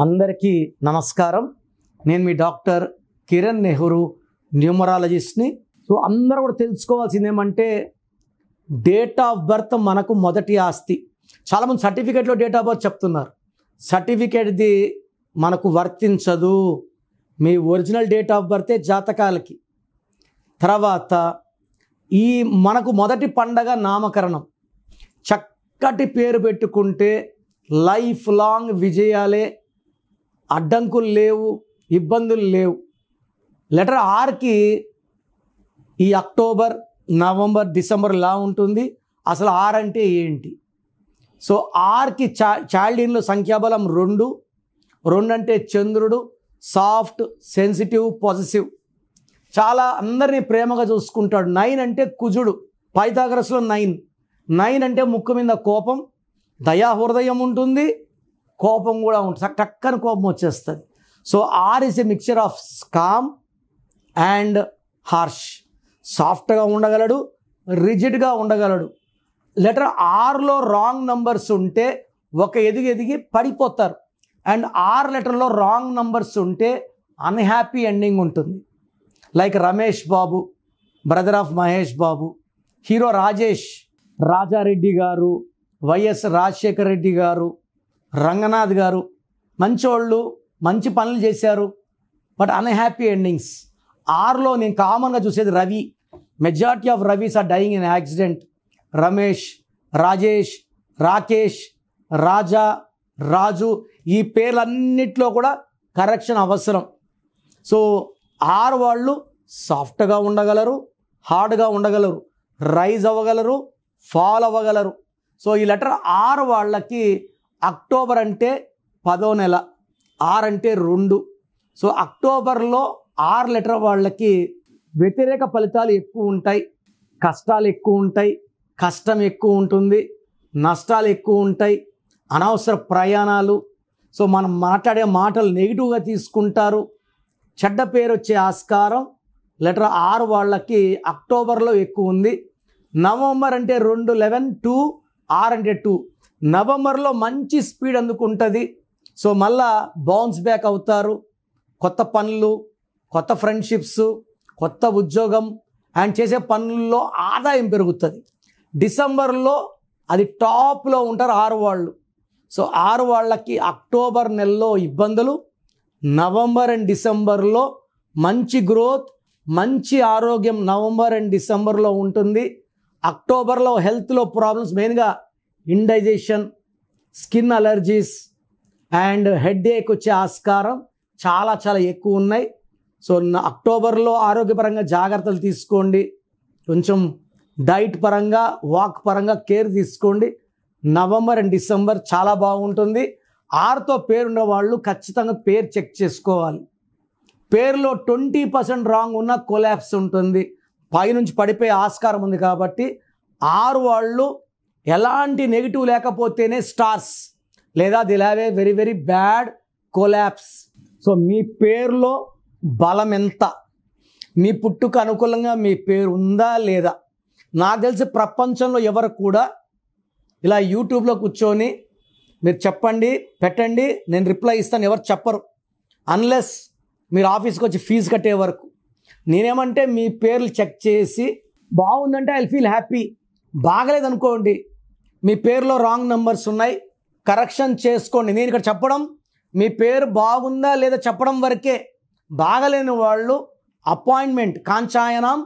అందరికీ నమస్కారం. నేను మీ డాక్టర్ కిరణ్ నెహ్రూ, న్యూమరాలజిస్ట్ని. సో అందరూ కూడా తెలుసుకోవాల్సింది ఏమంటే, డేట్ ఆఫ్ బర్త్ మనకు మొదటి ఆస్తి. చాలామంది సర్టిఫికేట్లో డేట్ ఆఫ్ బర్త్ చెప్తున్నారు. సర్టిఫికేట్ది మనకు వర్తించదు. మీ ఒరిజినల్ డేట్ ఆఫ్ బర్తే జాతకాలకి. తర్వాత మనకు మొదటి పండగ నామకరణం. చక్కటి పేరు పెట్టుకుంటే లైఫ్ లాంగ్ విజయాలే, అడ్డంకులు లేవు, ఇబ్బందులు లేవు. లెటర్ ఆర్కి ఈ అక్టోబర్, నవంబర్, డిసెంబర్ ఇలా ఉంటుంది. అసలు ఆర్ అంటే ఏంటి? సో ఆర్కి చాల్డీన్లో సంఖ్యాబలం 2. 2 అంటే చంద్రుడు, సాఫ్ట్, సెన్సిటివ్, పాజిటివ్, చాలా అందరినీ ప్రేమగా చూసుకుంటాడు. 9 అంటే కుజుడు, పైథాగరస్లో 9 అంటే ముక్కు మీద కోపం, దయా హృదయం ఉంటుంది, కోపం కూడా ఉంటుంది. టక్కని కోపం వచ్చేస్తుంది. So R is a mixture of calm and harsh. సాఫ్ట్గా ఉండగలడు, రిజిడ్గా ఉండగలడు. లెటర్ ఆర్లో రాంగ్ నంబర్స్ ఉంటే ఒక ఎదిగి పడిపోతారు. అండ్ ఆర్ లెటర్లో రాంగ్ నంబర్స్ ఉంటే అన్హ్యాపీ ఎండింగ్ ఉంటుంది. Like Ramesh Babu, brother of Mahesh Babu, hero Rajesh, Raja Reddy garu, Y S Rajasekhara Reddy గారు, రంగనాథ్ గారు, మంచోళ్ళు, మంచి పనులు చేశారు, బట్ అన్హ్యాపీ ఎండింగ్స్. ఆర్లో నేను కామన్గా చూసేది Ravi. Majority of Ravis are dying in accident. Ramesh, Rajesh, Rakesh, Raja, Raju, ఈ పేర్లన్నిట్లో కూడా కరెక్షన్ అవసరం. సో ఆర్ వాళ్ళు సాఫ్ట్గా ఉండగలరు, హార్డ్గా ఉండగలరు, రైజ్ అవ్వగలరు, ఫాల్ అవ్వగలరు. సో ఈ లెటర్ ఆర్ వాళ్ళకి అక్టోబర్ అంటే 10వ నెల, ఆర్ అంటే 2. సో అక్టోబర్లో ఆర్ లెటర్ వాళ్ళకి వ్యతిరేక ఫలితాలు ఎక్కువ ఉంటాయి, కష్టాలు ఎక్కువ ఉంటాయి, కష్టం ఎక్కువ ఉంటుంది, నష్టాలు ఎక్కువ ఉంటాయి, అనవసర ప్రయాణాలు. సో మనం మాట్లాడే మాటలు నెగిటివ్గా తీసుకుంటారు, చెడ్డ పేరు వచ్చే ఆస్కారం లెటర్ ఆర్ వాళ్ళకి అక్టోబర్లో ఎక్కువ ఉంది. నవంబర్ అంటే 2, 11, 2, ఆర్ అంటే 2. నవంబర్లో మంచి స్పీడ్ అందుకుంటుంది. సో మళ్ళా బౌన్స్ బ్యాక్ అవుతారు. కొత్త పనులు, కొత్త ఫ్రెండ్షిప్స్, కొత్త ఉద్యోగం అండ్ చేసే పనుల్లో ఆదాయం పెరుగుతుంది. డిసెంబర్లో అది టాప్లో ఉంటారు ఆరు వాళ్ళు. సో ఆరు వాళ్ళకి అక్టోబర్ నెలలో ఇబ్బందులు, నవంబర్ అండ్ డిసెంబర్లో మంచి గ్రోత్, మంచి ఆరోగ్యం నవంబర్ అండ్ డిసెంబర్లో ఉంటుంది. అక్టోబర్లో హెల్త్లో ప్రాబ్లమ్స్, మెయిన్గా indigestion, skin allergies and headache వచ్చే ఆస్కారం చాలా ఎక్కువ ఉన్నాయి. సో అక్టోబర్లో ఆరోగ్యపరంగా జాగ్రత్తలు తీసుకోండి. కొంచెం డైట్ పరంగా, వాక్ పరంగా కేర్ తీసుకోండి. నవంబర్ అండ్ డిసెంబర్ చాలా బాగుంటుంది. ఆర్తో పేరున్న వాళ్ళు ఖచ్చితంగా పేరు చెక్ చేసుకోవాలి. పేరులో 20% రాంగ్ ఉన్న కొలాప్స్ ఉంటుంది, పైనుంచి పడిపోయే ఆస్కారం ఉంది. కాబట్టి ఆరు వాళ్ళు ఎలాంటి నెగిటివ్ లేకపోతేనే స్టార్స్, లేదా they'll have a very bad collapse. So మీ పేరులో బలం ఎంత, మీ పుట్టుకు అనుకూలంగా మీ పేరు ఉందా లేదా? నాకు తెలిసి ప్రపంచంలో ఎవరు కూడా ఇలా యూట్యూబ్లో కూర్చొని మీరు చెప్పండి, పెట్టండి, నేను రిప్లై ఇస్తాను ఎవరు చెప్పరు, అన్లెస్ మీరు ఆఫీస్కి వచ్చి ఫీజు కట్టే వరకు. నేనేమంటే మీ పేర్లు చెక్ చేసి బాగుందంటే ఐ ఫీల్ హ్యాపీ. బాగలేదనుకోండి, మీ పేరులో రాంగ్ నెంబర్స్ ఉన్నాయి, కరెక్షన్ చేసుకోండి. నేను ఇక్కడ చెప్పడం మీ పేరు బాగుందా లేదా చెప్పడం వరకే. బాగలేని వాళ్ళు అపాయింట్మెంట్, కాంచాయనం,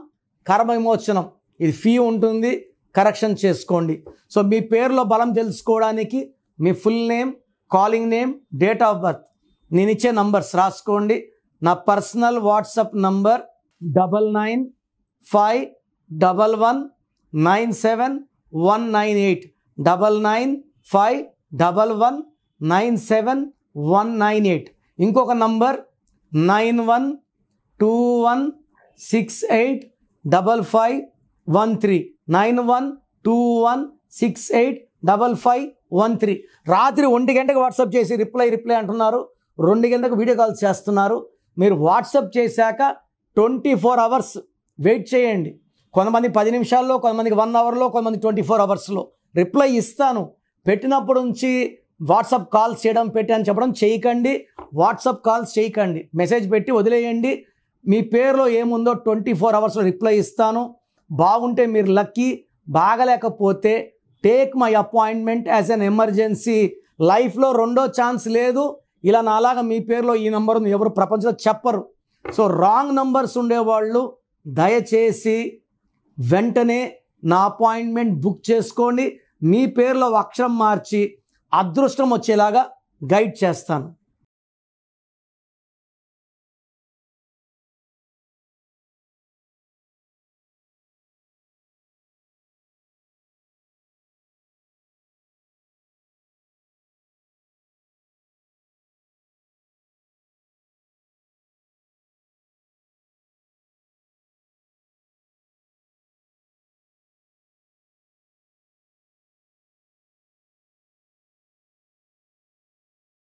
కర్మ విమోచనం, ఇది ఫీ ఉంటుంది, కరెక్షన్ చేసుకోండి. సో మీ పేరులో బలం తెలుసుకోవడానికి మీ full name, calling name, date of birth, నేను ఇచ్చే నంబర్స్ రాసుకోండి. నా పర్సనల్ వాట్సాప్ నంబర్ 9951197198, 9951197198. ఇంకొక నంబర్ 9121685513, 9121685513. రాత్రి 1 గంటకు వాట్సాప్ చేసి రిప్లై అంటున్నారు, 2 గంటలకు వీడియో కాల్స్ చేస్తున్నారు. మీరు వాట్సాప్ చేశాక 24 అవర్స్ వెయిట్ చేయండి. కొంతమంది 10 నిమిషాల్లో, కొంతమందికి 1 అవర్లో, కొంతమంది 24 అవర్స్లో రిప్లై ఇస్తాను. పెట్టినప్పటి నుంచి వాట్సాప్ కాల్స్ చేయడం పెట్టి అని చెప్పడం చేయకండి. వాట్సాప్ కాల్స్ చేయకండి, మెసేజ్ పెట్టి వదిలేయండి. మీ పేరులో ఏముందో 24 అవర్స్లో రిప్లై ఇస్తాను. బాగుంటే మీరు లక్కీ, బాగలేకపోతే take my appointment as an emergency. లైఫ్లో రెండో ఛాన్స్ లేదు. ఇలా నాలాగా మీ పేరులో ఈ నెంబర్ ఉంది ఎవరు ప్రపంచంలో చెప్పరు. సో రాంగ్ నంబర్స్ ఉండేవాళ్ళు దయచేసి వెంటనే నా అపాయింట్మెంట్ బుక్ చేసుకోండి. మీ పేరులో అక్షరం మార్చి అదృష్టం వచ్చేలాగా గైడ్ చేస్తాను.